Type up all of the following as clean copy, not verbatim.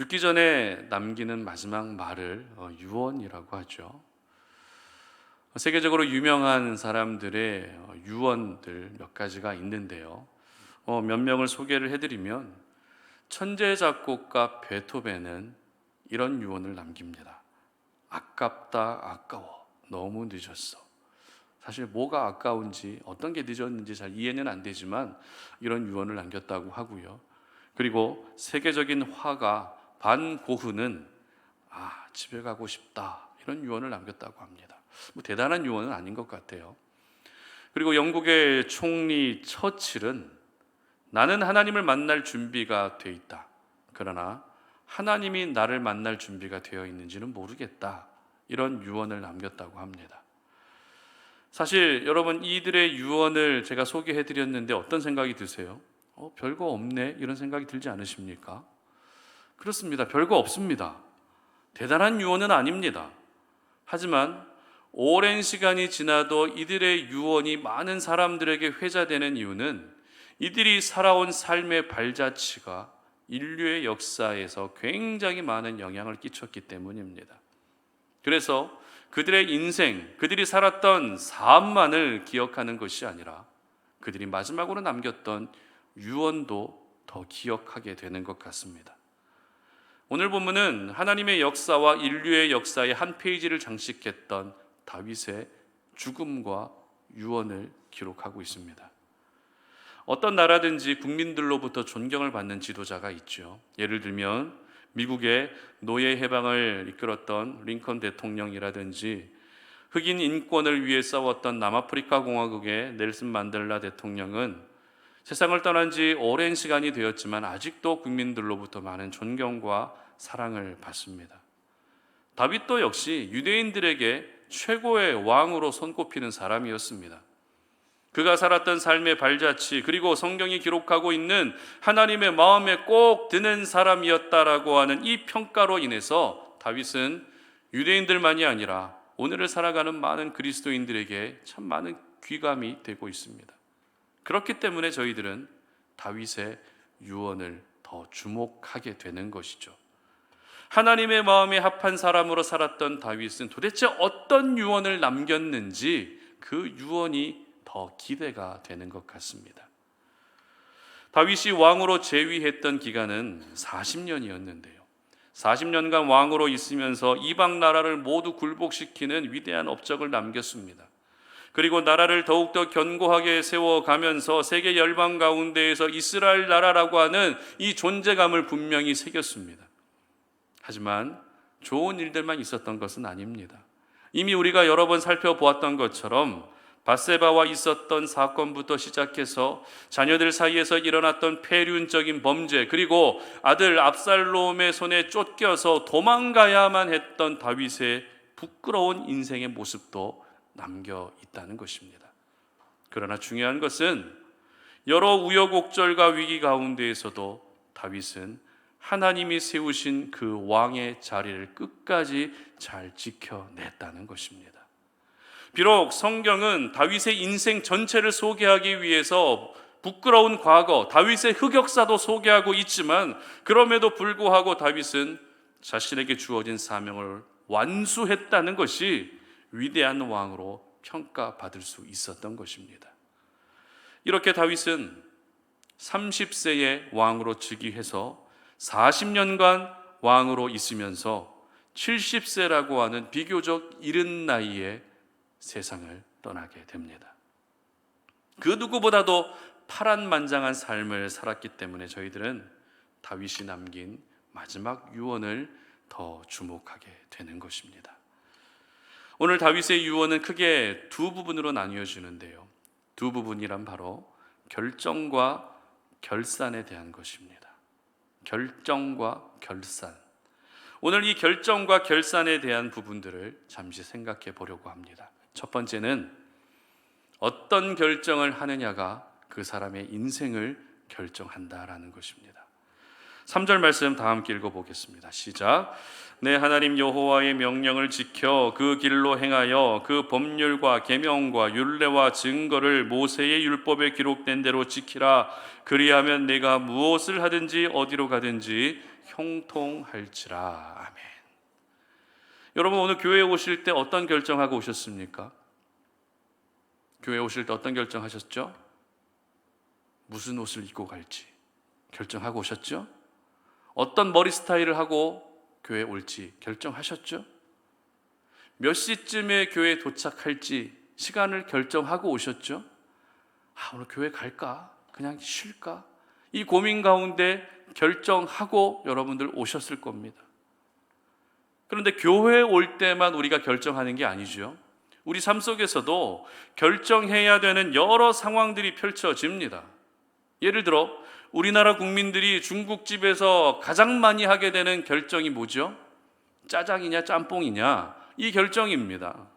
죽기 전에 남기는 마지막 말을 유언이라고 하죠. 세계적으로 유명한 사람들의 유언들 몇 가지가 있는데요. 몇 명을 소개를 해드리면 천재 작곡가 베토벤은 이런 유언을 남깁니다. 아깝다, 아까워. 너무 늦었어. 사실 뭐가 아까운지 어떤 게 늦었는지 잘 이해는 안 되지만 이런 유언을 남겼다고 하고요. 그리고 세계적인 화가 반 고흐는 집에 가고 싶다 이런 유언을 남겼다고 합니다. 대단한 유언은 아닌 것 같아요. 그리고 영국의 총리 처칠은 나는 하나님을 만날 준비가 돼 있다. 그러나 하나님이 나를 만날 준비가 되어 있는지는 모르겠다. 이런 유언을 남겼다고 합니다. 사실 여러분 이들의 유언을 제가 소개해 드렸는데 어떤 생각이 드세요? 별거 없네 이런 생각이 들지 않으십니까? 그렇습니다. 별거 없습니다. 대단한 유언은 아닙니다. 하지만 오랜 시간이 지나도 이들의 유언이 많은 사람들에게 회자되는 이유는 이들이 살아온 삶의 발자취가 인류의 역사에서 굉장히 많은 영향을 끼쳤기 때문입니다. 그래서 그들의 인생, 그들이 살았던 삶만을 기억하는 것이 아니라 그들이 마지막으로 남겼던 유언도 더 기억하게 되는 것 같습니다. 오늘 본문은 하나님의 역사와 인류의 역사의 한 페이지를 장식했던 다윗의 죽음과 유언을 기록하고 있습니다. 어떤 나라든지 국민들로부터 존경을 받는 지도자가 있죠. 예를 들면 미국의 노예 해방을 이끌었던 링컨 대통령이라든지 흑인 인권을 위해 싸웠던 남아프리카 공화국의 넬슨 만델라 대통령은 세상을 떠난 지 오랜 시간이 되었지만 아직도 국민들로부터 많은 존경과 사랑을 받습니다. 다윗도 역시 유대인들에게 최고의 왕으로 손꼽히는 사람이었습니다. 그가 살았던 삶의 발자취 그리고 성경이 기록하고 있는 하나님의 마음에 꼭 드는 사람이었다라고 하는 이 평가로 인해서 다윗은 유대인들만이 아니라 오늘을 살아가는 많은 그리스도인들에게 참 많은 귀감이 되고 있습니다. 그렇기 때문에 저희들은 다윗의 유언을 더 주목하게 되는 것이죠. 하나님의 마음에 합한 사람으로 살았던 다윗은 도대체 어떤 유언을 남겼는지 그 유언이 더 기대가 되는 것 같습니다. 다윗이 왕으로 재위했던 기간은 40년이었는데요. 40년간 왕으로 있으면서 이방 나라를 모두 굴복시키는 위대한 업적을 남겼습니다. 그리고 나라를 더욱더 견고하게 세워가면서 세계 열방 가운데에서 이스라엘 나라라고 하는 이 존재감을 분명히 새겼습니다. 하지만 좋은 일들만 있었던 것은 아닙니다. 이미 우리가 여러 번 살펴보았던 것처럼 밧세바와 있었던 사건부터 시작해서 자녀들 사이에서 일어났던 폐륜적인 범죄, 그리고 아들 압살롬의 손에 쫓겨서 도망가야만 했던 다윗의 부끄러운 인생의 모습도 남겨 있다는 것입니다. 그러나 중요한 것은 여러 우여곡절과 위기 가운데에서도 다윗은 하나님이 세우신 그 왕의 자리를 끝까지 잘 지켜냈다는 것입니다. 비록 성경은 다윗의 인생 전체를 소개하기 위해서 부끄러운 과거, 다윗의 흑역사도 소개하고 있지만 그럼에도 불구하고 다윗은 자신에게 주어진 사명을 완수했다는 것이 위대한 왕으로 평가받을 수 있었던 것입니다. 이렇게 다윗은 30세에 왕으로 즉위해서 40년간 왕으로 있으면서 70세라고 하는 비교적 이른 나이에 세상을 떠나게 됩니다. 그 누구보다도 파란만장한 삶을 살았기 때문에 저희들은 다윗이 남긴 마지막 유언을 더 주목하게 되는 것입니다. 오늘 다윗의 유언은 크게 두 부분으로 나뉘어지는데요. 두 부분이란 바로 결정과 결산에 대한 것입니다. 결정과 결산. 오늘 이 결정과 결산에 대한 부분들을 잠시 생각해 보려고 합니다. 첫 번째는 어떤 결정을 하느냐가 그 사람의 인생을 결정한다라는 것입니다. 3절 말씀 다 함께 읽어보겠습니다. 시작. 내 하나님 여호와의 명령을 지켜 그 길로 행하여 그 법률과 계명과 율례와 증거를 모세의 율법에 기록된 대로 지키라. 그리하면 내가 무엇을 하든지 어디로 가든지 형통할지라. 아멘. 여러분, 오늘 교회에 오실 때 어떤 결정하고 오셨습니까? 교회에 오실 때 어떤 결정하셨죠? 무슨 옷을 입고 갈지 결정하고 오셨죠? 어떤 머리 스타일을 하고 교회에 올지 결정하셨죠? 몇 시쯤에 교회에 도착할지 시간을 결정하고 오셨죠? 오늘 교회 갈까? 그냥 쉴까? 이 고민 가운데 결정하고 여러분들 오셨을 겁니다. 그런데 교회에 올 때만 우리가 결정하는 게 아니죠. 우리 삶 속에서도 결정해야 되는 여러 상황들이 펼쳐집니다. 예를 들어 우리나라 국민들이 중국집에서 가장 많이 하게 되는 결정이 뭐죠? 짜장이냐 짬뽕이냐, 이 결정입니다.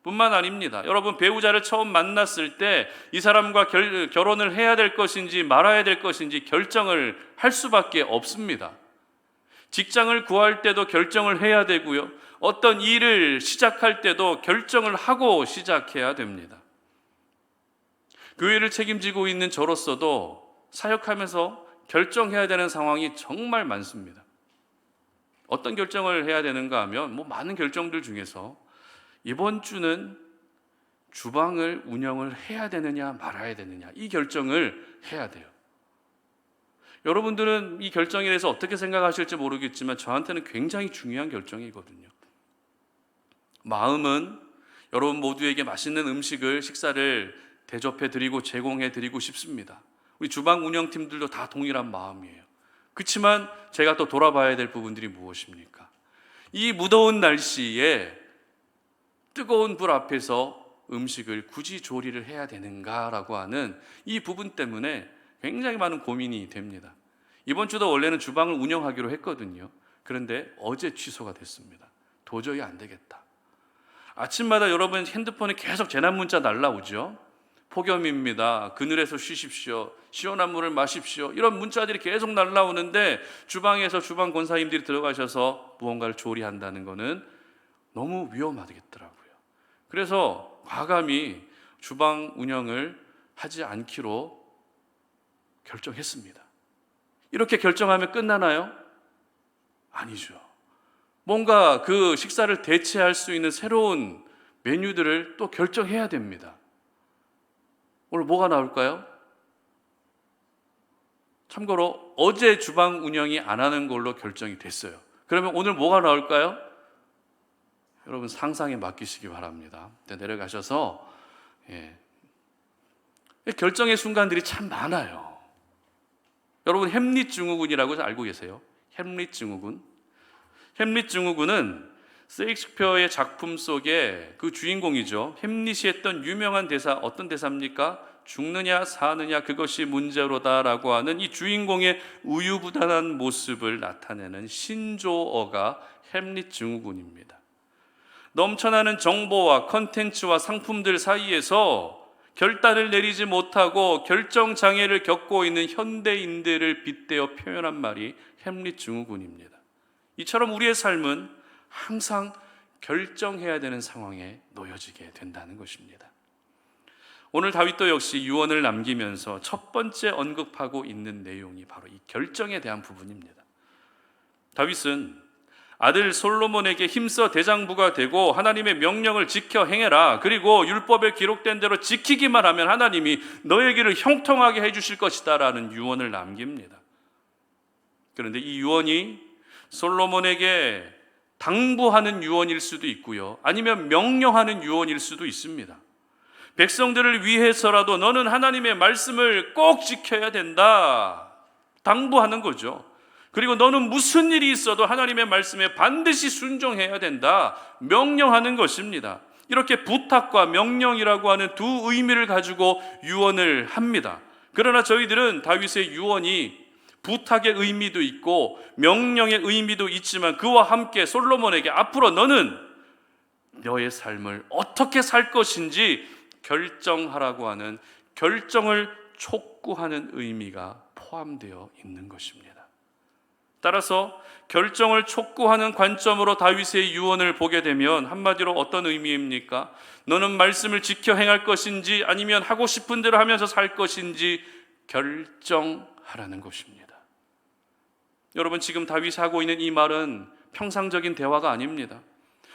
뿐만 아닙니다. 여러분, 배우자를 처음 만났을 때 이 사람과 결혼을 해야 될 것인지 말아야 될 것인지 결정을 할 수밖에 없습니다. 직장을 구할 때도 결정을 해야 되고요. 어떤 일을 시작할 때도 결정을 하고 시작해야 됩니다. 교회를 책임지고 있는 저로서도 사역하면서 결정해야 되는 상황이 정말 많습니다. 어떤 결정을 해야 되는가 하면 많은 결정들 중에서 이번 주는 주방을 운영을 해야 되느냐 말아야 되느냐, 이 결정을 해야 돼요. 여러분들은 이 결정에 대해서 어떻게 생각하실지 모르겠지만 저한테는 굉장히 중요한 결정이거든요. 마음은 여러분 모두에게 맛있는 음식을, 식사를 대접해 드리고 제공해 드리고 싶습니다. 우리 주방 운영팀들도 다 동일한 마음이에요. 그렇지만 제가 또 돌아봐야 될 부분들이 무엇입니까? 이 무더운 날씨에 뜨거운 불 앞에서 음식을 굳이 조리를 해야 되는가라고 하는 이 부분 때문에 굉장히 많은 고민이 됩니다. 이번 주도 원래는 주방을 운영하기로 했거든요. 그런데 어제 취소가 됐습니다. 도저히 안 되겠다. 아침마다 여러분 핸드폰에 계속 재난 문자 날라오죠. 폭염입니다. 그늘에서 쉬십시오. 시원한 물을 마십시오. 이런 문자들이 계속 날라오는데 주방에서 주방 권사님들이 들어가셔서 무언가를 조리한다는 것은 너무 위험하겠더라고요. 그래서 과감히 주방 운영을 하지 않기로 결정했습니다. 이렇게 결정하면 끝나나요? 아니죠. 뭔가 그 식사를 대체할 수 있는 새로운 메뉴들을 또 결정해야 됩니다. 오늘 뭐가 나올까요? 참고로 어제 주방 운영이 안 하는 걸로 결정이 됐어요. 그러면 오늘 뭐가 나올까요? 여러분 상상에 맡기시기 바랍니다. 내려가셔서 결정의 순간들이 참 많아요. 여러분 햄릿 증후군이라고 알고 계세요? 햄릿 증후군. 햄릿 증후군은 셰익스피어의 작품 속에 그 주인공이죠. 햄릿이 했던 유명한 대사, 어떤 대사입니까? 죽느냐 사느냐 그것이 문제로다라고 하는 이 주인공의 우유부단한 모습을 나타내는 신조어가 햄릿 증후군입니다. 넘쳐나는 정보와 컨텐츠와 상품들 사이에서 결단을 내리지 못하고 결정 장애를 겪고 있는 현대인들을 빗대어 표현한 말이 햄릿 증후군입니다. 이처럼 우리의 삶은 항상 결정해야 되는 상황에 놓여지게 된다는 것입니다. 오늘 다윗도 역시 유언을 남기면서 첫 번째 언급하고 있는 내용이 바로 이 결정에 대한 부분입니다. 다윗은 아들 솔로몬에게 힘써 대장부가 되고 하나님의 명령을 지켜 행해라. 그리고 율법에 기록된 대로 지키기만 하면 하나님이 너의 길을 형통하게 해주실 것이다 라는 유언을 남깁니다. 그런데 이 유언이 솔로몬에게 당부하는 유언일 수도 있고요, 아니면 명령하는 유언일 수도 있습니다. 백성들을 위해서라도 너는 하나님의 말씀을 꼭 지켜야 된다, 당부하는 거죠. 그리고 너는 무슨 일이 있어도 하나님의 말씀에 반드시 순종해야 된다, 명령하는 것입니다. 이렇게 부탁과 명령이라고 하는 두 의미를 가지고 유언을 합니다. 그러나 저희들은 다윗의 유언이 부탁의 의미도 있고 명령의 의미도 있지만 그와 함께 솔로몬에게 앞으로 너는 너의 삶을 어떻게 살 것인지 결정하라고 하는, 결정을 촉구하는 의미가 포함되어 있는 것입니다. 따라서 결정을 촉구하는 관점으로 다윗의 유언을 보게 되면 한마디로 어떤 의미입니까? 너는 말씀을 지켜 행할 것인지 아니면 하고 싶은 대로 하면서 살 것인지 결정하라는 것입니다. 여러분, 지금 다윗이 하고 있는 이 말은 평상적인 대화가 아닙니다.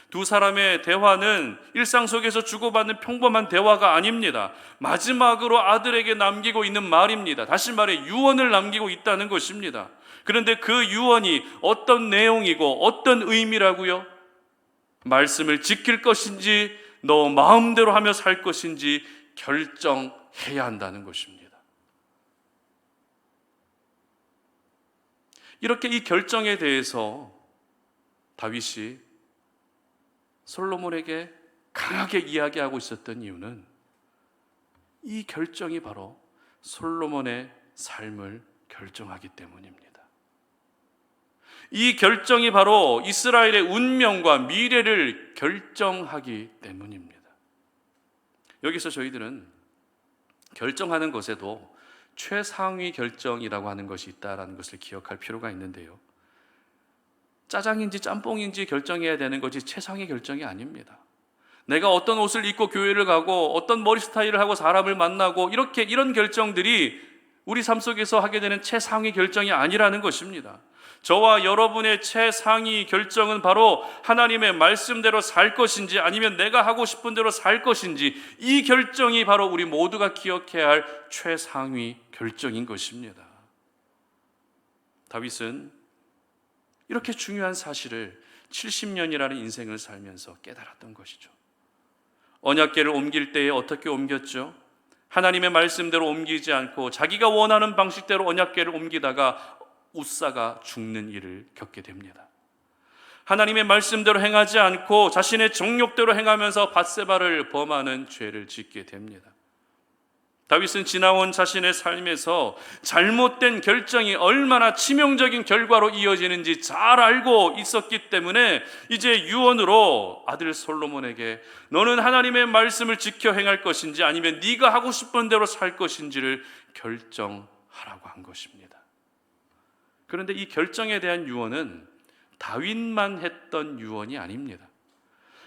두 사람의 대화는 일상 속에서 주고받는 평범한 대화가 아닙니다. 마지막으로 아들에게 남기고 있는 말입니다. 다시 말해 유언을 남기고 있다는 것입니다. 그런데 그 유언이 어떤 내용이고 어떤 의미라고요? 말씀을 지킬 것인지 너 마음대로 하며 살 것인지 결정해야 한다는 것입니다. 이렇게 이 결정에 대해서 다윗이 솔로몬에게 강하게 이야기하고 있었던 이유는 이 결정이 바로 솔로몬의 삶을 결정하기 때문입니다. 이 결정이 바로 이스라엘의 운명과 미래를 결정하기 때문입니다. 여기서 저희들은 결정하는 것에도 최상위 결정이라고 하는 것이 있다는 것을 기억할 필요가 있는데요. 짜장인지 짬뽕인지 결정해야 되는 것이 최상위 결정이 아닙니다. 내가 어떤 옷을 입고 교회를 가고 어떤 머리 스타일을 하고 사람을 만나고 이런 결정들이 우리 삶 속에서 하게 되는 최상위 결정이 아니라는 것입니다. 저와 여러분의 최상위 결정은 바로 하나님의 말씀대로 살 것인지 아니면 내가 하고 싶은 대로 살 것인지, 이 결정이 바로 우리 모두가 기억해야 할 최상위 결정인 것입니다. 다윗은 이렇게 중요한 사실을 70년이라는 인생을 살면서 깨달았던 것이죠. 언약궤를 옮길 때에 어떻게 옮겼죠? 하나님의 말씀대로 옮기지 않고 자기가 원하는 방식대로 언약궤를 옮기다가 웃사가 죽는 일을 겪게 됩니다. 하나님의 말씀대로 행하지 않고 자신의 정욕대로 행하면서 밧세바를 범하는 죄를 짓게 됩니다. 다윗은 지나온 자신의 삶에서 잘못된 결정이 얼마나 치명적인 결과로 이어지는지 잘 알고 있었기 때문에 이제 유언으로 아들 솔로몬에게 너는 하나님의 말씀을 지켜 행할 것인지 아니면 네가 하고 싶은 대로 살 것인지를 결정하라고 한 것입니다. 그런데 이 결정에 대한 유언은 다윗만 했던 유언이 아닙니다.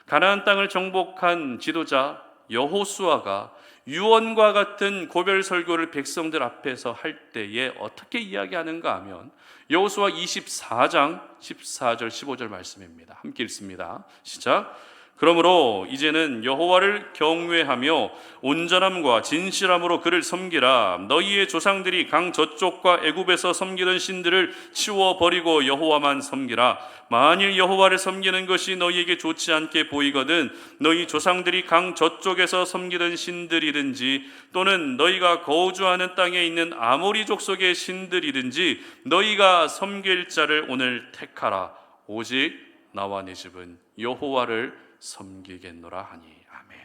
가나안 땅을 정복한 지도자 여호수아가 유언과 같은 고별 설교를 백성들 앞에서 할 때에 어떻게 이야기하는가 하면 여호수아 24장 14절 15절 말씀입니다. 함께 읽습니다. 시작. 그러므로 이제는 여호와를 경외하며 온전함과 진실함으로 그를 섬기라. 너희의 조상들이 강 저쪽과 애굽에서 섬기던 신들을 치워버리고 여호와만 섬기라. 만일 여호와를 섬기는 것이 너희에게 좋지 않게 보이거든 너희 조상들이 강 저쪽에서 섬기던 신들이든지 또는 너희가 거주하는 땅에 있는 아모리 족속의 신들이든지 너희가 섬길 자를 오늘 택하라. 오직 나와 내 집은 여호와를 섬기겠노라 하니. 아멘.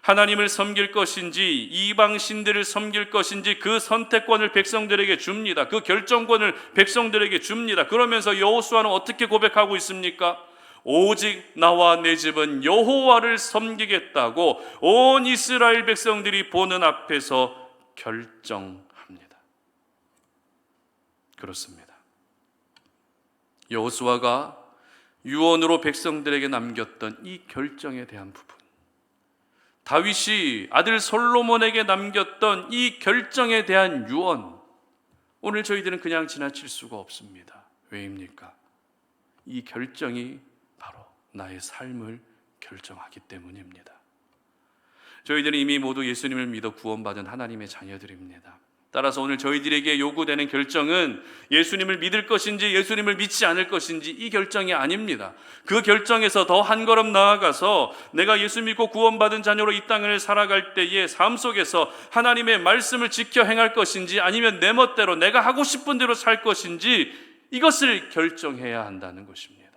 하나님을 섬길 것인지 이방 신들을 섬길 것인지 그 선택권을 백성들에게 줍니다. 그 결정권을 백성들에게 줍니다. 그러면서 여호수아는 어떻게 고백하고 있습니까? 오직 나와 내 집은 여호와를 섬기겠다고 온 이스라엘 백성들이 보는 앞에서 결정합니다. 그렇습니다. 여호수아가 유언으로 백성들에게 남겼던 이 결정에 대한 부분, 다윗이 아들 솔로몬에게 남겼던 이 결정에 대한 유언, 오늘 저희들은 그냥 지나칠 수가 없습니다. 왜입니까? 이 결정이 바로 나의 삶을 결정하기 때문입니다. 저희들은 이미 모두 예수님을 믿어 구원받은 하나님의 자녀들입니다. 따라서 오늘 저희들에게 요구되는 결정은 예수님을 믿을 것인지 예수님을 믿지 않을 것인지 이 결정이 아닙니다. 그 결정에서 더 한 걸음 나아가서 내가 예수 믿고 구원받은 자녀로 이 땅을 살아갈 때의 삶 속에서 하나님의 말씀을 지켜 행할 것인지 아니면 내 멋대로 내가 하고 싶은 대로 살 것인지 이것을 결정해야 한다는 것입니다.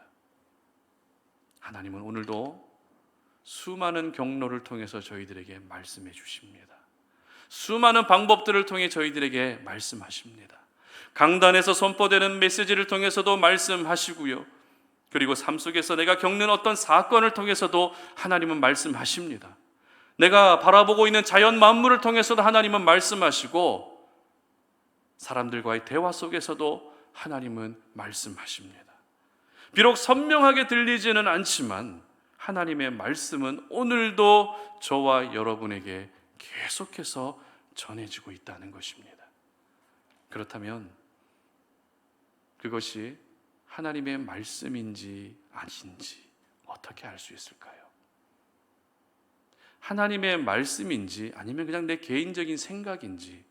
하나님은 오늘도 수많은 경로를 통해서 저희들에게 말씀해 주십니다. 수많은 방법들을 통해 저희들에게 말씀하십니다. 강단에서 선포되는 메시지를 통해서도 말씀하시고요. 그리고 삶 속에서 내가 겪는 어떤 사건을 통해서도 하나님은 말씀하십니다. 내가 바라보고 있는 자연 만물을 통해서도 하나님은 말씀하시고 사람들과의 대화 속에서도 하나님은 말씀하십니다. 비록 선명하게 들리지는 않지만 하나님의 말씀은 오늘도 저와 여러분에게 계속해서 전해지고 있다는 것입니다. 그렇다면 그것이 하나님의 말씀인지 아닌지 어떻게 알 수 있을까요? 하나님의 말씀인지 아니면 그냥 내 개인적인 생각인지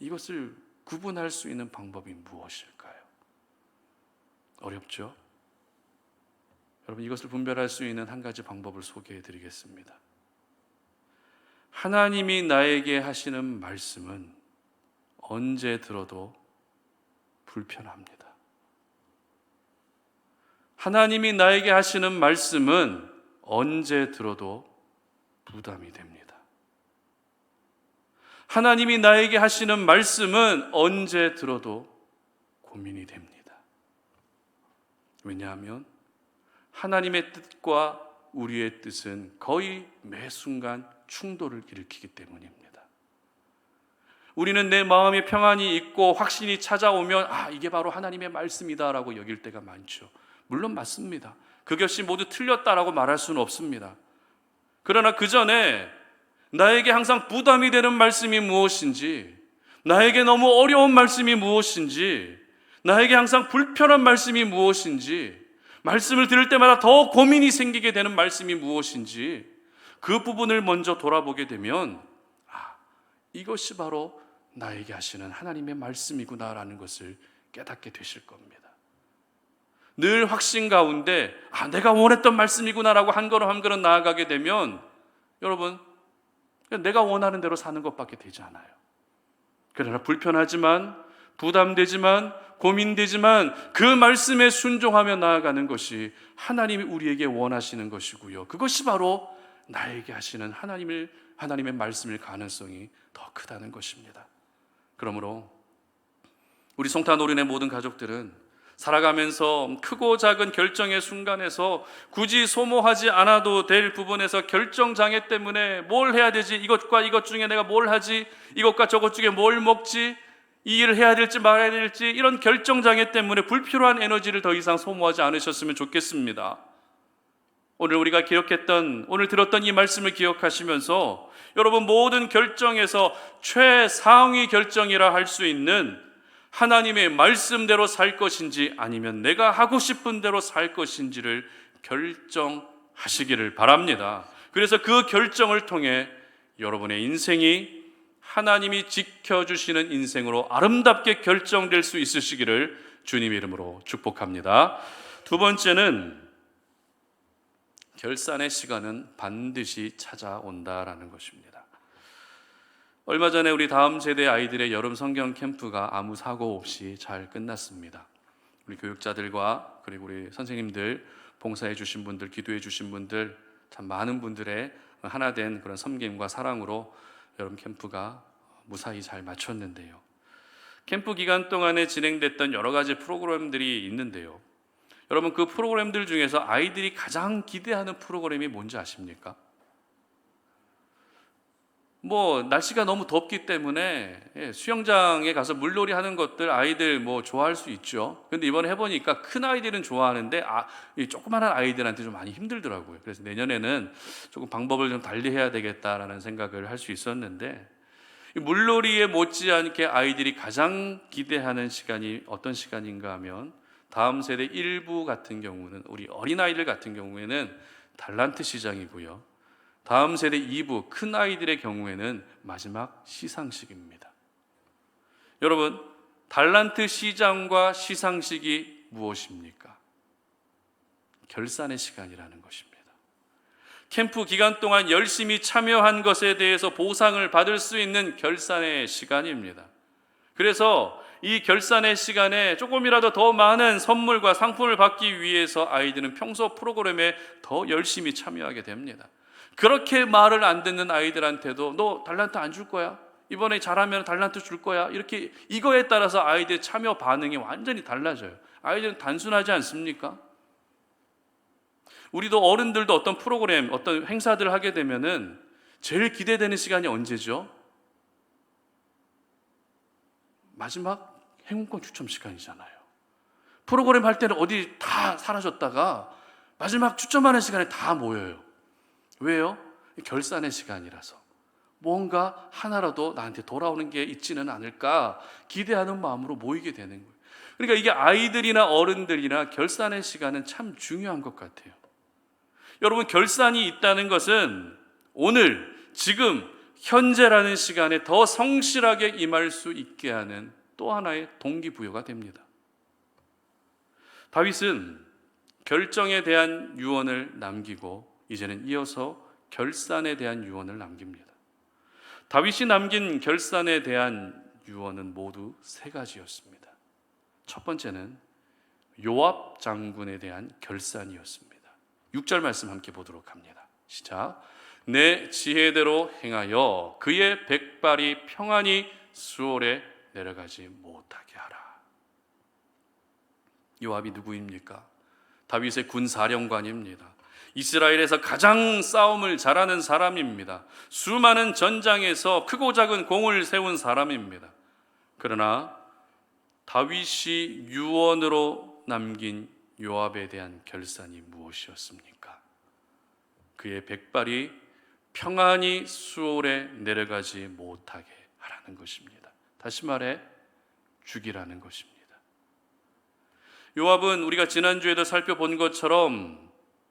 이것을 구분할 수 있는 방법이 무엇일까요? 어렵죠? 여러분, 이것을 분별할 수 있는 한 가지 방법을 소개해 드리겠습니다. 하나님이 나에게 하시는 말씀은 언제 들어도 불편합니다. 하나님이 나에게 하시는 말씀은 언제 들어도 부담이 됩니다. 하나님이 나에게 하시는 말씀은 언제 들어도 고민이 됩니다. 왜냐하면 하나님의 뜻과 우리의 뜻은 거의 매 순간 충돌을 일으키기 때문입니다. 우리는 내 마음에 평안이 있고 확신이 찾아오면 이게 바로 하나님의 말씀이다라고 여길 때가 많죠. 물론 맞습니다. 그것이 모두 틀렸다라고 말할 수는 없습니다. 그러나 그 전에 나에게 항상 부담이 되는 말씀이 무엇인지, 나에게 너무 어려운 말씀이 무엇인지, 나에게 항상 불편한 말씀이 무엇인지, 말씀을 들을 때마다 더 고민이 생기게 되는 말씀이 무엇인지 그 부분을 먼저 돌아보게 되면 이것이 바로 나에게 하시는 하나님의 말씀이구나라는 것을 깨닫게 되실 겁니다. 늘 확신 가운데 내가 원했던 말씀이구나라고 한 걸음 한 걸음 나아가게 되면 여러분 내가 원하는 대로 사는 것밖에 되지 않아요. 그러나 불편하지만 부담되지만 고민되지만 그 말씀에 순종하며 나아가는 것이 하나님이 우리에게 원하시는 것이고요. 그것이 바로 나에게 하시는 하나님의 말씀일 가능성이 더 크다는 것입니다. 그러므로 우리 송탄오륜의 모든 가족들은 살아가면서 크고 작은 결정의 순간에서 굳이 소모하지 않아도 될 부분에서 결정장애 때문에 뭘 해야 되지? 이것과 이것 중에 내가 뭘 하지? 이것과 저것 중에 뭘 먹지? 이 일을 해야 될지 말아야 될지 이런 결정장애 때문에 불필요한 에너지를 더 이상 소모하지 않으셨으면 좋겠습니다. 오늘 들었던 이 말씀을 기억하시면서 여러분 모든 결정에서 최상위 결정이라 할 수 있는 하나님의 말씀대로 살 것인지 아니면 내가 하고 싶은 대로 살 것인지를 결정하시기를 바랍니다. 그래서 그 결정을 통해 여러분의 인생이 하나님이 지켜주시는 인생으로 아름답게 결정될 수 있으시기를 주님 이름으로 축복합니다. 두 번째는 결산의 시간은 반드시 찾아온다라는 것입니다. 얼마 전에 우리 다음 세대 아이들의 여름 성경 캠프가 아무 사고 없이 잘 끝났습니다. 우리 교육자들과 그리고 우리 선생님들, 봉사해 주신 분들, 기도해 주신 분들, 참 많은 분들의 하나된 그런 섬김과 사랑으로 여름 캠프가 무사히 잘 마쳤는데요. 캠프 기간 동안에 진행됐던 여러 가지 프로그램들이 있는데요. 여러분 그 프로그램들 중에서 아이들이 가장 기대하는 프로그램이 뭔지 아십니까? 날씨가 너무 덥기 때문에 수영장에 가서 물놀이 하는 것들 아이들 좋아할 수 있죠. 근데 이번에 해보니까 큰 아이들은 좋아하는데 이 조그마한 아이들한테 좀 많이 힘들더라고요. 그래서 내년에는 조금 방법을 좀 달리 해야 되겠다라는 생각을 할 수 있었는데, 물놀이에 못지않게 아이들이 가장 기대하는 시간이 어떤 시간인가 하면 다음 세대 일부 같은 경우는 우리 어린아이들 같은 경우에는 달란트 시장이고요. 다음 세대 2부 큰 아이들의 경우에는 마지막 시상식입니다. 여러분, 달란트 시장과 시상식이 무엇입니까? 결산의 시간이라는 것입니다. 캠프 기간 동안 열심히 참여한 것에 대해서 보상을 받을 수 있는 결산의 시간입니다. 그래서 이 결산의 시간에 조금이라도 더 많은 선물과 상품을 받기 위해서 아이들은 평소 프로그램에 더 열심히 참여하게 됩니다. 그렇게 말을 안 듣는 아이들한테도 너 달란트 안 줄 거야? 이번에 잘하면 달란트 줄 거야? 이렇게 이거에 따라서 아이들의 참여 반응이 완전히 달라져요. 아이들은 단순하지 않습니까? 우리도 어른들도 어떤 프로그램, 어떤 행사들을 하게 되면은 제일 기대되는 시간이 언제죠? 마지막 행운권 추첨 시간이잖아요. 프로그램 할 때는 어디 다 사라졌다가 마지막 추첨하는 시간에 다 모여요. 왜요? 결산의 시간이라서 뭔가 하나라도 나한테 돌아오는 게 있지는 않을까 기대하는 마음으로 모이게 되는 거예요. 그러니까 이게 아이들이나 어른들이나 결산의 시간은 참 중요한 것 같아요. 여러분, 결산이 있다는 것은 오늘, 지금, 현재라는 시간에 더 성실하게 임할 수 있게 하는 또 하나의 동기부여가 됩니다. 다윗은 결정에 대한 유언을 남기고 이제는 이어서 결산에 대한 유언을 남깁니다. 다윗이 남긴 결산에 대한 유언은 모두 세 가지였습니다. 첫 번째는 요압 장군에 대한 결산이었습니다. 6절 말씀 함께 보도록 합니다. 시작. 내 지혜대로 행하여 그의 백발이 평안히 수월에 내려가지 못하게 하라. 요압이 누구입니까? 다윗의 군사령관입니다. 이스라엘에서 가장 싸움을 잘하는 사람입니다. 수많은 전장에서 크고 작은 공을 세운 사람입니다. 그러나 다윗이 유언으로 남긴 요압에 대한 결산이 무엇이었습니까? 그의 백발이 평안히 수월에 내려가지 못하게 하라는 것입니다. 다시 말해 죽이라는 것입니다. 요압은 우리가 지난주에도 살펴본 것처럼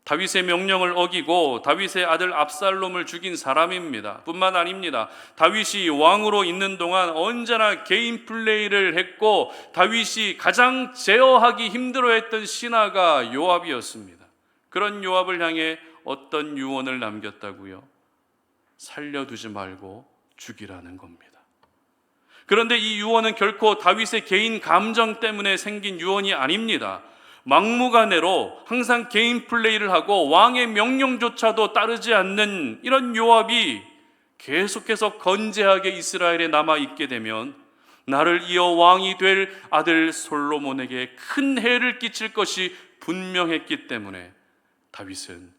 다윗의 명령을 어기고 다윗의 아들 압살롬을 죽인 사람입니다. 뿐만 아닙니다. 다윗이 왕으로 있는 동안 언제나 개인 플레이를 했고 다윗이 가장 제어하기 힘들어했던 신하가 요압이었습니다. 그런 요압을 향해 어떤 유언을 남겼다고요? 살려두지 말고 죽이라는 겁니다. 그런데 이 유언은 결코 다윗의 개인 감정 때문에 생긴 유언이 아닙니다. 막무가내로 항상 개인 플레이를 하고 왕의 명령조차도 따르지 않는 이런 요압이 계속해서 건재하게 이스라엘에 남아있게 되면 나를 이어 왕이 될 아들 솔로몬에게 큰 해를 끼칠 것이 분명했기 때문에 다윗은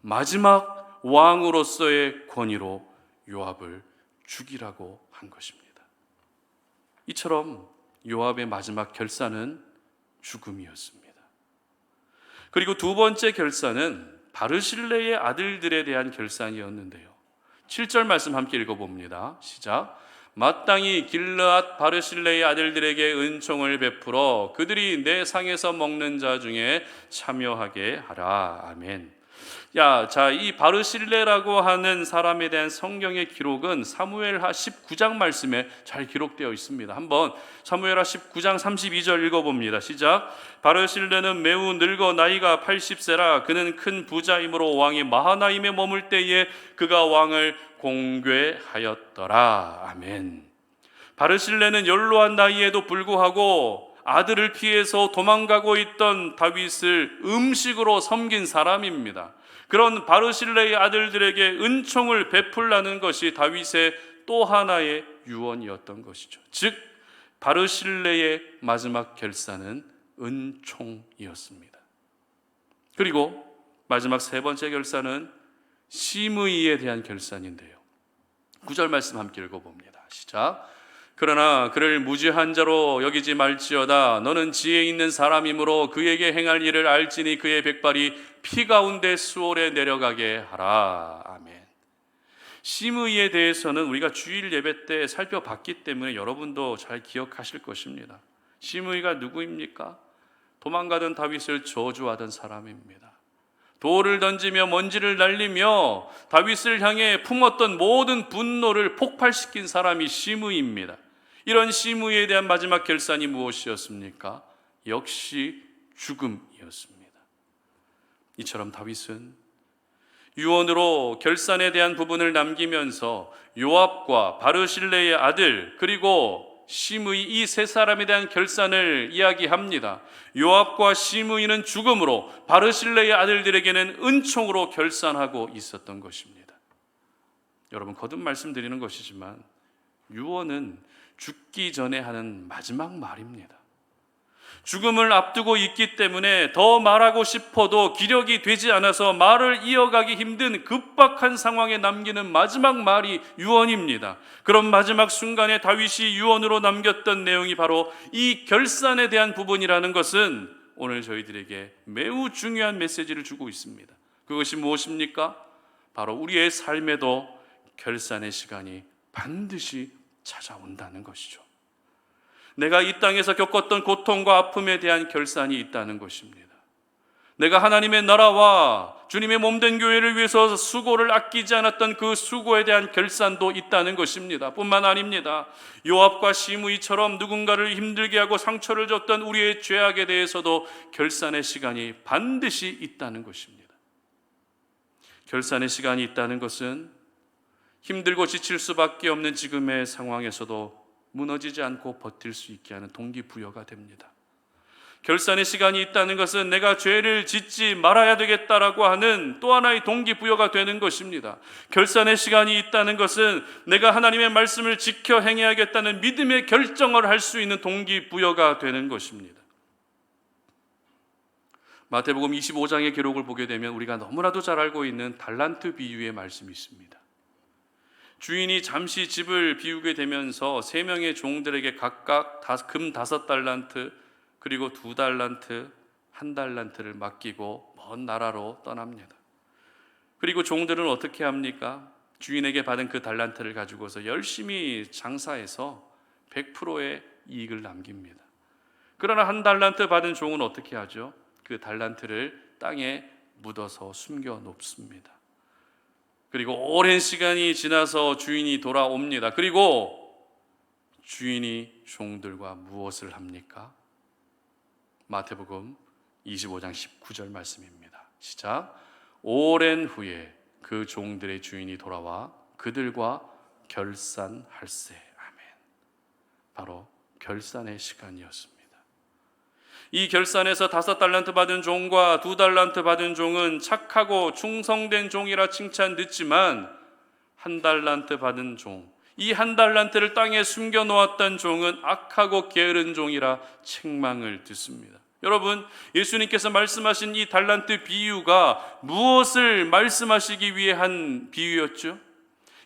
마지막 왕으로서의 권위로 요압을 죽이라고 한 것입니다. 이처럼 요압의 마지막 결산은 죽음이었습니다. 그리고 두 번째 결산은 바르실레의 아들들에 대한 결산이었는데요. 7절 말씀 함께 읽어봅니다. 시작. 마땅히 길르앗 바르실레의 아들들에게 은총을 베풀어 그들이 내 상에서 먹는 자 중에 참여하게 하라. 아멘. 이 바르실레라고 하는 사람에 대한 성경의 기록은 사무엘하 19장 말씀에 잘 기록되어 있습니다. 한번 사무엘하 19장 32절 읽어봅니다. 시작. 바르실레는 매우 늙어 나이가 80세라 그는 큰 부자이므로 왕이 마하나임에 머물 때에 그가 왕을 공궤하였더라. 아멘. 바르실레는 연로한 나이에도 불구하고 아들을 피해서 도망가고 있던 다윗을 음식으로 섬긴 사람입니다. 그런 바르실레의 아들들에게 은총을 베풀라는 것이 다윗의 또 하나의 유언이었던 것이죠. 즉 바르실레의 마지막 결산은 은총이었습니다. 그리고 마지막 세 번째 결산은 시므이에 대한 결산인데요. 9절 말씀 함께 읽어봅니다. 시작. 그러나 그를 무지한 자로 여기지 말지어다. 너는 지혜 있는 사람이므로 그에게 행할 일을 알지니 그의 백발이 피 가운데 수월에 내려가게 하라. 아멘. 시므이에 대해서는 우리가 주일 예배 때 살펴봤기 때문에 여러분도 잘 기억하실 것입니다. 시므이가 누구입니까? 도망가던 다윗을 저주하던 사람입니다. 돌을 던지며 먼지를 날리며 다윗을 향해 품었던 모든 분노를 폭발시킨 사람이 시므이입니다. 이런 시므이에 대한 마지막 결산이 무엇이었습니까? 역시 죽음이었습니다. 이처럼 다윗은 유언으로 결산에 대한 부분을 남기면서 요압과 바르실레의 아들 그리고 시므이 이 세 사람에 대한 결산을 이야기합니다. 요압과 시므이는 죽음으로 바르실레의 아들들에게는 은총으로 결산하고 있었던 것입니다. 여러분 거듭 말씀드리는 것이지만 유언은 죽기 전에 하는 마지막 말입니다. 죽음을 앞두고 있기 때문에 더 말하고 싶어도 기력이 되지 않아서 말을 이어가기 힘든 급박한 상황에 남기는 마지막 말이 유언입니다. 그런 마지막 순간에 다윗이 유언으로 남겼던 내용이 바로 이 결산에 대한 부분이라는 것은 오늘 저희들에게 매우 중요한 메시지를 주고 있습니다. 그것이 무엇입니까? 바로 우리의 삶에도 결산의 시간이 반드시 찾아온다는 것이죠. 내가 이 땅에서 겪었던 고통과 아픔에 대한 결산이 있다는 것입니다. 내가 하나님의 나라와 주님의 몸된 교회를 위해서 수고를 아끼지 않았던 그 수고에 대한 결산도 있다는 것입니다. 뿐만 아닙니다. 요압과 시므이처럼 누군가를 힘들게 하고 상처를 줬던 우리의 죄악에 대해서도 결산의 시간이 반드시 있다는 것입니다. 결산의 시간이 있다는 것은 힘들고 지칠 수밖에 없는 지금의 상황에서도 무너지지 않고 버틸 수 있게 하는 동기부여가 됩니다. 결산의 시간이 있다는 것은 내가 죄를 짓지 말아야 되겠다라고 하는 또 하나의 동기부여가 되는 것입니다. 결산의 시간이 있다는 것은 내가 하나님의 말씀을 지켜 행해야겠다는 믿음의 결정을 할 수 있는 동기부여가 되는 것입니다. 마태복음 25장의 기록을 보게 되면 우리가 너무나도 잘 알고 있는 달란트 비유의 말씀이 있습니다. 주인이 잠시 집을 비우게 되면서 3명의 종들에게 각각 금 5달란트 그리고 2달란트, 1달란트를 맡기고 먼 나라로 떠납니다. 그리고 종들은 어떻게 합니까? 주인에게 받은 그 달란트를 가지고서 열심히 장사해서 100%의 이익을 남깁니다. 그러나 1달란트 받은 종은 어떻게 하죠? 그 달란트를 땅에 묻어서 숨겨 놓습니다. 그리고 오랜 시간이 지나서 주인이 돌아옵니다. 그리고 주인이 종들과 무엇을 합니까? 마태복음 25장 19절 말씀입니다. 시작. 오랜 후에 그 종들의 주인이 돌아와 그들과 결산할세. 아멘. 바로 결산의 시간이었습니다. 이 결산에서 5달란트 받은 종과 2달란트 받은 종은 착하고 충성된 종이라 칭찬 듣지만 1달란트 받은 종, 이 1달란트를 땅에 숨겨놓았던 종은 악하고 게으른 종이라 책망을 듣습니다. 여러분, 예수님께서 말씀하신 이 달란트 비유가 무엇을 말씀하시기 위해 한 비유였죠?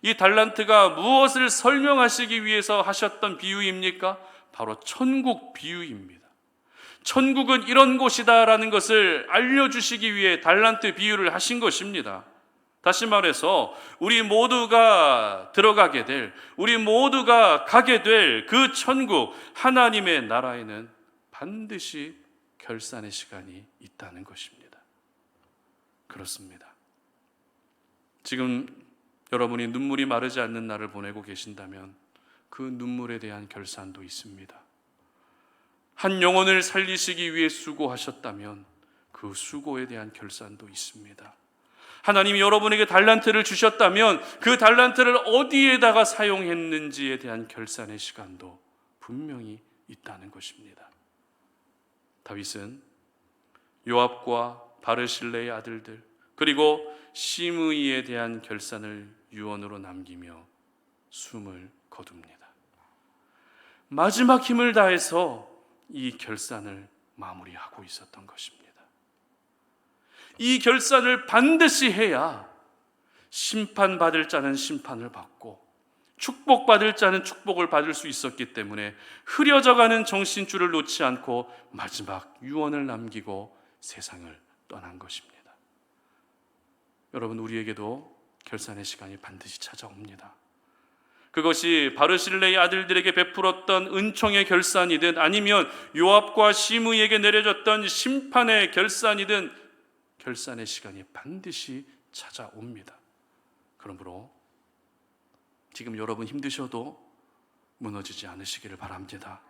이 달란트가 무엇을 설명하시기 위해서 하셨던 비유입니까? 바로 천국 비유입니다. 천국은 이런 곳이다라는 것을 알려주시기 위해 달란트 비유를 하신 것입니다. 다시 말해서 우리 모두가 들어가게 될, 우리 모두가 가게 될 그 천국, 하나님의 나라에는 반드시 결산의 시간이 있다는 것입니다. 그렇습니다. 지금 여러분이 눈물이 마르지 않는 날을 보내고 계신다면 그 눈물에 대한 결산도 있습니다. 한 영혼을 살리시기 위해 수고하셨다면 그 수고에 대한 결산도 있습니다. 하나님이 여러분에게 달란트를 주셨다면 그 달란트를 어디에다가 사용했는지에 대한 결산의 시간도 분명히 있다는 것입니다. 다윗은 요압과 바르실레의 아들들 그리고 시므이에 대한 결산을 유언으로 남기며 숨을 거둡니다. 마지막 힘을 다해서 이 결산을 마무리하고 있었던 것입니다. 이 결산을 반드시 해야 심판받을 자는 심판을 받고 축복받을 자는 축복을 받을 수 있었기 때문에 흐려져가는 정신줄을 놓지 않고 마지막 유언을 남기고 세상을 떠난 것입니다. 여러분, 우리에게도 결산의 시간이 반드시 찾아옵니다. 그것이 바르실레의 아들들에게 베풀었던 은총의 결산이든 아니면 요압과 시므이에게 내려졌던 심판의 결산이든 결산의 시간이 반드시 찾아옵니다. 그러므로 지금 여러분 힘드셔도 무너지지 않으시기를 바랍니다.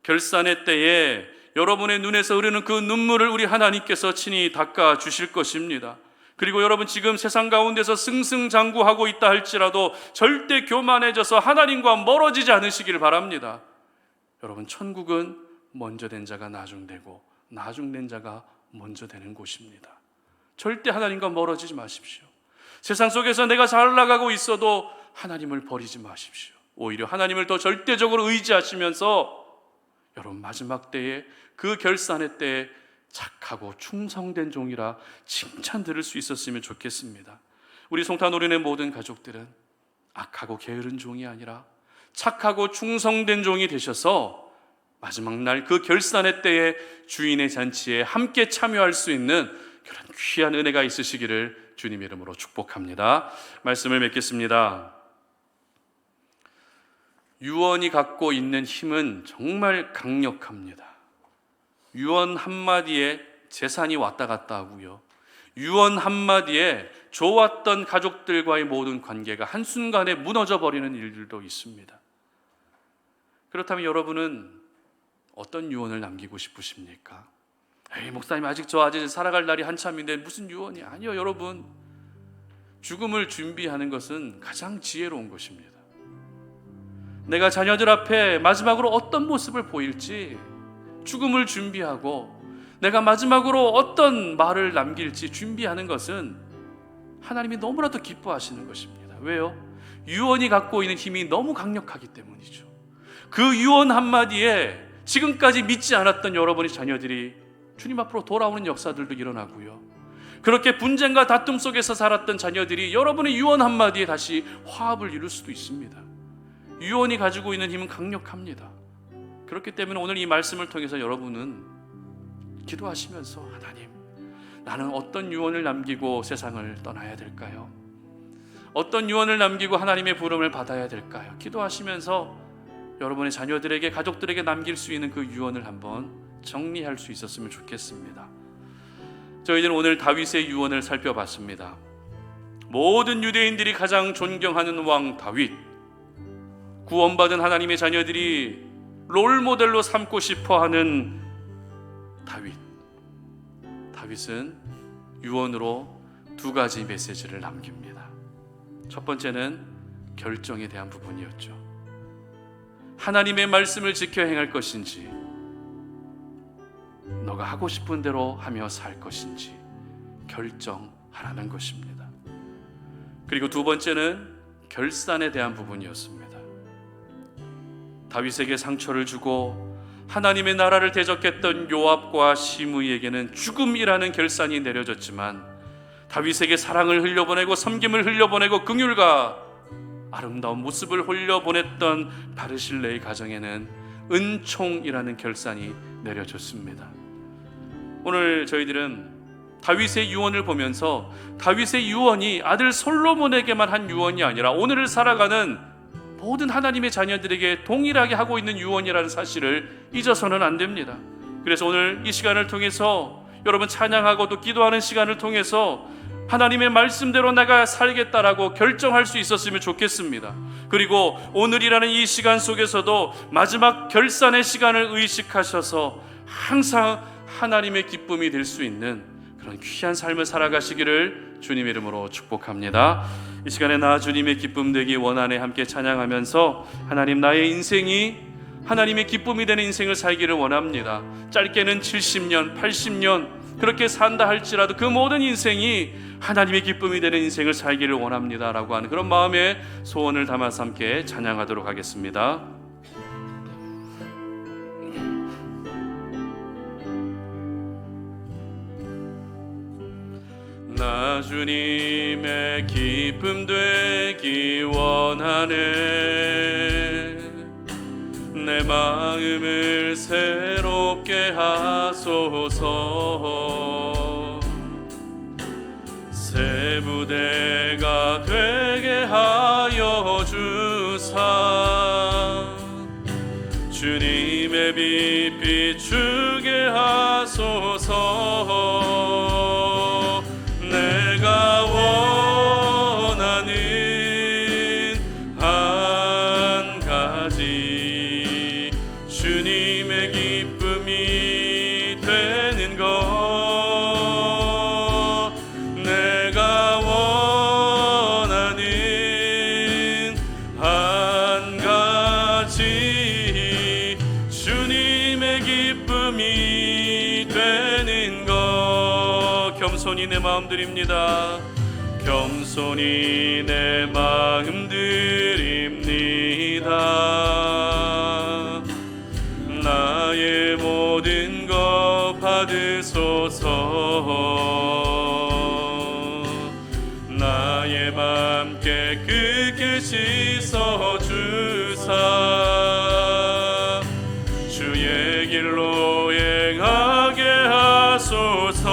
결산의 때에 여러분의 눈에서 흐르는 그 눈물을 우리 하나님께서 친히 닦아 주실 것입니다. 그리고 여러분 지금 세상 가운데서 승승장구하고 있다 할지라도 절대 교만해져서 하나님과 멀어지지 않으시기를 바랍니다. 여러분, 천국은 먼저 된 자가 나중되고 나중된 자가 먼저 되는 곳입니다. 절대 하나님과 멀어지지 마십시오. 세상 속에서 내가 잘 나가고 있어도 하나님을 버리지 마십시오. 오히려 하나님을 더 절대적으로 의지하시면서 여러분 마지막 때에 그 결산의 때에 착하고 충성된 종이라 칭찬 들을 수 있었으면 좋겠습니다. 우리 송탄오륜의 모든 가족들은 악하고 게으른 종이 아니라 착하고 충성된 종이 되셔서 마지막 날 그 결산의 때에 주인의 잔치에 함께 참여할 수 있는 그런 귀한 은혜가 있으시기를 주님의 이름으로 축복합니다. 말씀을 맺겠습니다. 유언이 갖고 있는 힘은 정말 강력합니다. 유언 한마디에 재산이 왔다 갔다 하고요. 유언 한마디에 좋았던 가족들과의 모든 관계가 한순간에 무너져 버리는 일들도 있습니다. 그렇다면 여러분은 어떤 유언을 남기고 싶으십니까? 에이, 목사님 아직 살아갈 날이 한참인데 무슨 유언이? 아니요, 여러분. 죽음을 준비하는 것은 가장 지혜로운 것입니다. 내가 자녀들 앞에 마지막으로 어떤 모습을 보일지 죽음을 준비하고 내가 마지막으로 어떤 말을 남길지 준비하는 것은 하나님이 너무나도 기뻐하시는 것입니다. 왜요? 유언이 갖고 있는 힘이 너무 강력하기 때문이죠. 그 유언 한마디에 지금까지 믿지 않았던 여러분의 자녀들이 주님 앞으로 돌아오는 역사들도 일어나고요. 그렇게 분쟁과 다툼 속에서 살았던 자녀들이 여러분의 유언 한마디에 다시 화합을 이룰 수도 있습니다. 유언이 가지고 있는 힘은 강력합니다. 그렇기 때문에 오늘 이 말씀을 통해서 여러분은 기도하시면서 하나님, 나는 어떤 유언을 남기고 세상을 떠나야 될까요? 어떤 유언을 남기고 하나님의 부름을 받아야 될까요? 기도하시면서 여러분의 자녀들에게, 가족들에게 남길 수 있는 그 유언을 한번 정리할 수 있었으면 좋겠습니다. 저희들은 오늘 다윗의 유언을 살펴봤습니다. 모든 유대인들이 가장 존경하는 왕 다윗, 구원받은 하나님의 자녀들이 롤모델로 삼고 싶어하는 다윗은 유언으로 두 가지 메시지를 남깁니다. 첫 번째는 결정에 대한 부분이었죠. 하나님의 말씀을 지켜 행할 것인지, 너가 하고 싶은 대로 하며 살 것인지 결정하라는 것입니다. 그리고 두 번째는 결산에 대한 부분이었습니다. 다윗에게 상처를 주고 하나님의 나라를 대적했던 요압과 시므이에게는 죽음이라는 결산이 내려졌지만 다윗에게 사랑을 흘려보내고 섬김을 흘려보내고 긍휼과 아름다운 모습을 흘려보냈던 바르실레의 가정에는 은총이라는 결산이 내려졌습니다. 오늘 저희들은 다윗의 유언을 보면서 다윗의 유언이 아들 솔로몬에게만 한 유언이 아니라 오늘을 살아가는 모든 하나님의 자녀들에게 동일하게 하고 있는 유언이라는 사실을 잊어서는 안 됩니다. 그래서 오늘 이 시간을 통해서 여러분 찬양하고 또 기도하는 시간을 통해서 하나님의 말씀대로 내가 살겠다라고 결정할 수 있었으면 좋겠습니다. 그리고 오늘이라는 이 시간 속에서도 마지막 결산의 시간을 의식하셔서 항상 하나님의 기쁨이 될 수 있는 그런 귀한 삶을 살아가시기를 주님의 이름으로 축복합니다. 이 시간에 나 주님의 기쁨 되기 원하네 함께 찬양하면서 하나님, 나의 인생이 하나님의 기쁨이 되는 인생을 살기를 원합니다. 짧게는 70년, 80년 그렇게 산다 할지라도 그 모든 인생이 하나님의 기쁨이 되는 인생을 살기를 원합니다 라고 하는 그런 마음의 소원을 담아서 함께 찬양하도록 하겠습니다. 나 주님의 기쁨 되기 원하네. 내 마음을 새롭게 하소서. 새 부대가 되게 하여 주사. 주님의 빛 비추게 하소서. 내가 원하는 한 가지, 주님의 기쁨이 되는 것. 내가 원하는 한 가지, 주님의 기쁨이 되는 것. 겸손히 내 마음 드립니다. 겸손히 내 마음 드립니다. 나의 모든 것 받으소서. 나의 맘 깨끗이 씻어주사. 주의 길로 행하게 하소서.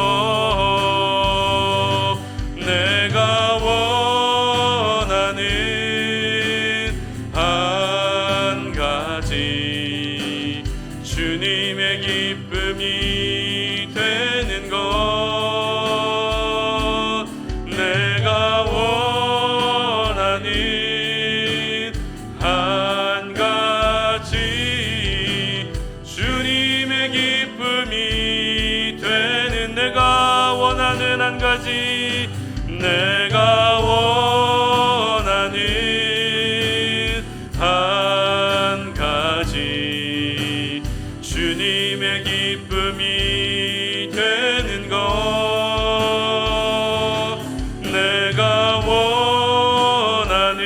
내가 원하는 한 한 가지 내가 원하는 한 가지 주님의 기쁨이 되는 것 내가 원하는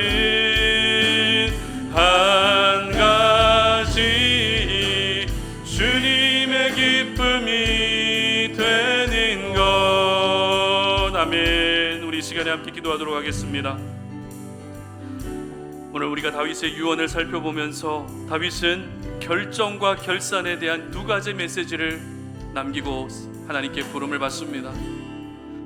한 가지 주님의 기쁨이 되는 것 아멘. 우리 이 시간에 함께 기도하도록 하겠습니다. 오늘 우리가 다윗의 유언을 살펴보면서 다윗은 결정과 결산에 대한 두 가지 메시지를 남기고 하나님께 부름을 받습니다.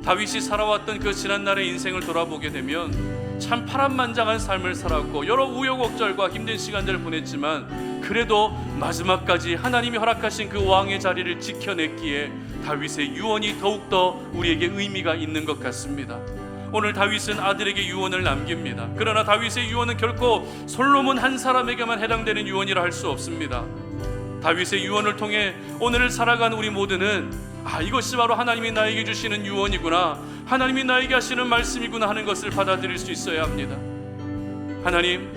다윗이 살아왔던 그 지난날의 인생을 돌아보게 되면 참 파란만장한 삶을 살았고 여러 우여곡절과 힘든 시간들을 보냈지만 그래도 마지막까지 하나님이 허락하신 그 왕의 자리를 지켜냈기에 다윗의 유언이 더욱더 우리에게 의미가 있는 것 같습니다. 오늘 다윗은 아들에게 유언을 남깁니다. 그러나 다윗의 유언은 결코 솔로몬 한 사람에게만 해당되는 유언이라 할 수 없습니다. 다윗의 유언을 통해 오늘을 살아간 우리 모두는 이것이 바로 하나님이 나에게 주시는 유언이구나, 하나님이 나에게 하시는 말씀이구나 하는 것을 받아들일 수 있어야 합니다. 하나님,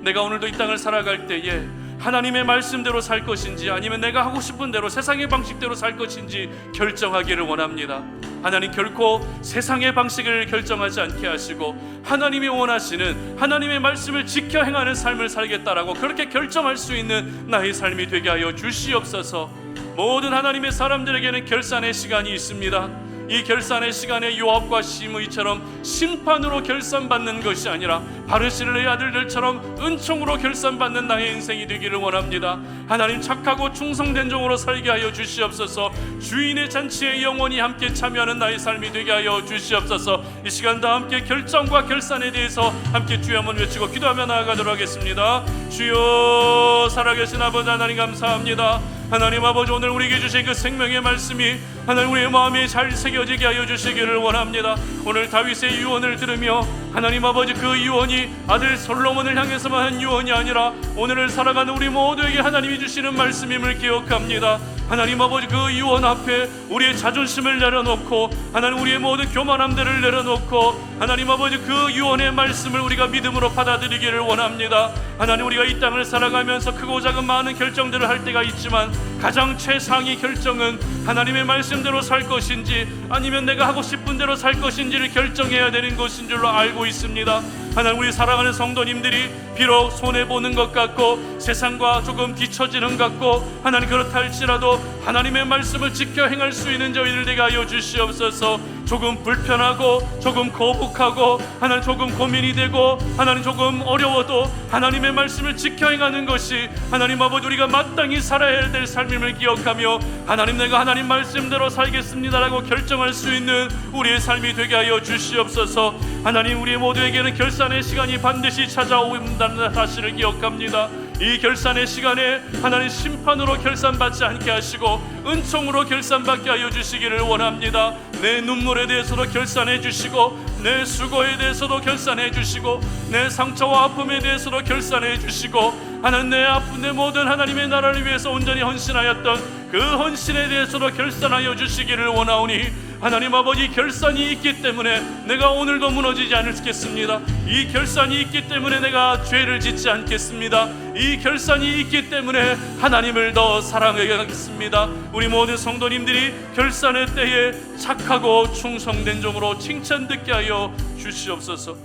내가 오늘도 이 땅을 살아갈 때에 하나님의 말씀대로 살 것인지 아니면 내가 하고 싶은 대로 세상의 방식대로 살 것인지 결정하기를 원합니다. 하나님, 결코 세상의 방식을 결정하지 않게 하시고 하나님이 원하시는 하나님의 말씀을 지켜 행하는 삶을 살겠다라고 그렇게 결정할 수 있는 나의 삶이 되게 하여 주시옵소서. 모든 하나님의 사람들에게는 결산의 시간이 있습니다. 이 결산의 시간에 요압과 시므이처럼 심판으로 결산받는 것이 아니라 바르실레의 아들들처럼 은총으로 결산받는 나의 인생이 되기를 원합니다. 하나님, 착하고 충성된 종으로 살게 하여 주시옵소서. 주인의 잔치에 영원히 함께 참여하는 나의 삶이 되게 하여 주시옵소서. 이 시간 다 함께 결정과 결산에 대해서 함께 주여 한번 외치고 기도하며 나아가도록 하겠습니다. 주여, 살아계신 아버지 하나님 감사합니다. 하나님 아버지, 오늘 우리에게 주신 그 생명의 말씀이 하나님 우리의 마음에 잘 새겨지게 하여 주시기를 원합니다. 오늘 다윗의 유언을 들으며 하나님 아버지, 그 유언이 아들 솔로몬을 향해서만 한 유언이 아니라 오늘을 살아가는 우리 모두에게 하나님이 주시는 말씀임을 기억합니다. 하나님 아버지, 그 유언 앞에 우리의 자존심을 내려놓고 하나님 우리의 모든 교만함들을 내려놓고 하나님 아버지, 그 유언의 말씀을 우리가 믿음으로 받아들이기를 원합니다. 하나님, 우리가 이 땅을 살아가면서 크고 작은 많은 결정들을 할 때가 있지만 가장 최상위 결정은 하나님의 말씀대로 살 것인지 아니면 내가 하고 싶은 대로 살 것인지를 결정해야 되는 것인 줄로 알고 있습니다. 하나님, 우리 사랑하는 성도님들이 비록 손해보는 것 같고 세상과 조금 뒤처지는 것 같고 하나님 그렇다 할지라도 하나님의 말씀을 지켜 행할 수 있는 저희들 되게 하여 주시옵소서. 조금 불편하고 조금 거북하고 하나님 조금 고민이 되고 하나님 조금 어려워도 하나님의 말씀을 지켜 행하는 것이 하나님 아버지 우리가 마땅히 살아야 될 삶임을 기억하며 하나님, 내가 하나님 말씀대로 살겠습니다라고 결정할 수 있는 우리의 삶이 되게 하여 주시옵소서. 하나님, 우리 모두에게는 결산의 시간이 반드시 찾아온다는 사실을 기억합니다. 이 결산의 시간에 하나님 심판으로 결산받지 않게 하시고 은총으로 결산받게 하여 주시기를 원합니다. 내 눈물에 대해서도 결산해 주시고 내 수고에 대해서도 결산해 주시고 내 상처와 아픔에 대해서도 결산해 주시고 하나님, 내 아픈 내 모든 하나님의 나라를 위해서 온전히 헌신하였던 그 헌신에 대해서도 결산하여 주시기를 원하오니 하나님 아버지, 결산이 있기 때문에 내가 오늘도 무너지지 않겠습니다. 이 결산이 있기 때문에 내가 죄를 짓지 않겠습니다. 이 결산이 있기 때문에 하나님을 더 사랑하겠습니다. 우리 모든 성도님들이 결산의 때에 착하고 충성된 종으로 칭찬 듣게 하여 주시옵소서.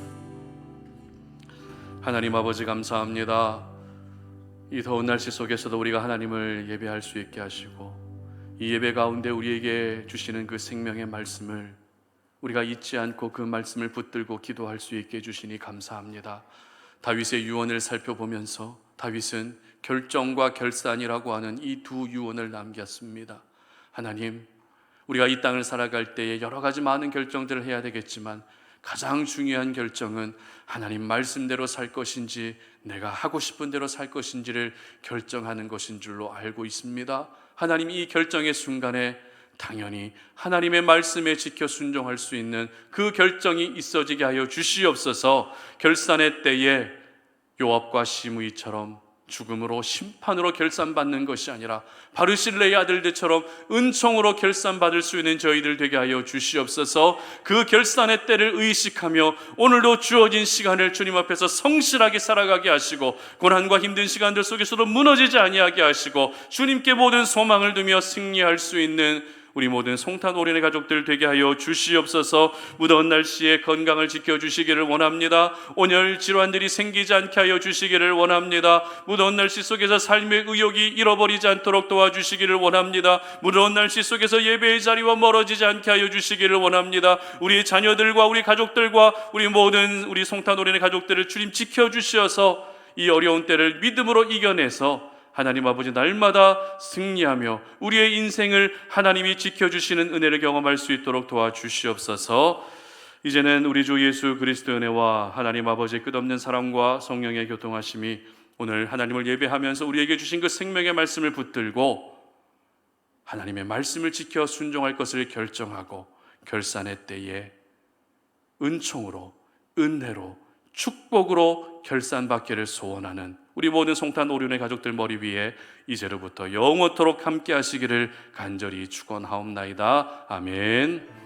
하나님 아버지, 감사합니다. 이 더운 날씨 속에서도 우리가 하나님을 예배할 수 있게 하시고 이 예배 가운데 우리에게 주시는 그 생명의 말씀을 우리가 잊지 않고 그 말씀을 붙들고 기도할 수 있게 해주시니 감사합니다. 다윗의 유언을 살펴보면서 다윗은 결정과 결산이라고 하는 이 두 유언을 남겼습니다. 하나님, 우리가 이 땅을 살아갈 때에 여러 가지 많은 결정들을 해야 되겠지만 가장 중요한 결정은 하나님 말씀대로 살 것인지 내가 하고 싶은 대로 살 것인지를 결정하는 것인 줄로 알고 있습니다. 하나님, 이 결정의 순간에 당연히 하나님의 말씀에 지켜 순종할 수 있는 그 결정이 있어지게 하여 주시옵소서. 결산의 때에 요압과 시므이처럼 죽음으로 심판으로 결산받는 것이 아니라 바르실레의 아들들처럼 은총으로 결산받을 수 있는 저희들 되게 하여 주시옵소서. 그 결산의 때를 의식하며 오늘도 주어진 시간을 주님 앞에서 성실하게 살아가게 하시고, 고난과 힘든 시간들 속에서도 무너지지 아니하게 하시고, 주님께 모든 소망을 두며 승리할 수 있는 우리 모든 송탄 오륜의 가족들 되게 하여 주시옵소서. 무더운 날씨에 건강을 지켜주시기를 원합니다. 온열 질환들이 생기지 않게 하여 주시기를 원합니다. 무더운 날씨 속에서 삶의 의욕이 잃어버리지 않도록 도와주시기를 원합니다. 무더운 날씨 속에서 예배의 자리와 멀어지지 않게 하여 주시기를 원합니다. 우리 자녀들과 우리 가족들과 우리 모든 우리 송탄 오륜의 가족들을 주님 지켜주셔서 이 어려운 때를 믿음으로 이겨내서 하나님 아버지 날마다 승리하며 우리의 인생을 하나님이 지켜주시는 은혜를 경험할 수 있도록 도와주시옵소서. 이제는 우리 주 예수 그리스도의 은혜와 하나님 아버지의 끝없는 사랑과 성령의 교통하심이 오늘 하나님을 예배하면서 우리에게 주신 그 생명의 말씀을 붙들고 하나님의 말씀을 지켜 순종할 것을 결정하고 결산의 때에 은총으로, 은혜로, 축복으로 결산받기를 소원하는 우리 모든 송탄 오륜의 가족들 머리 위에 이제로부터 영원토록 함께 하시기를 간절히 축원하옵나이다. 아멘.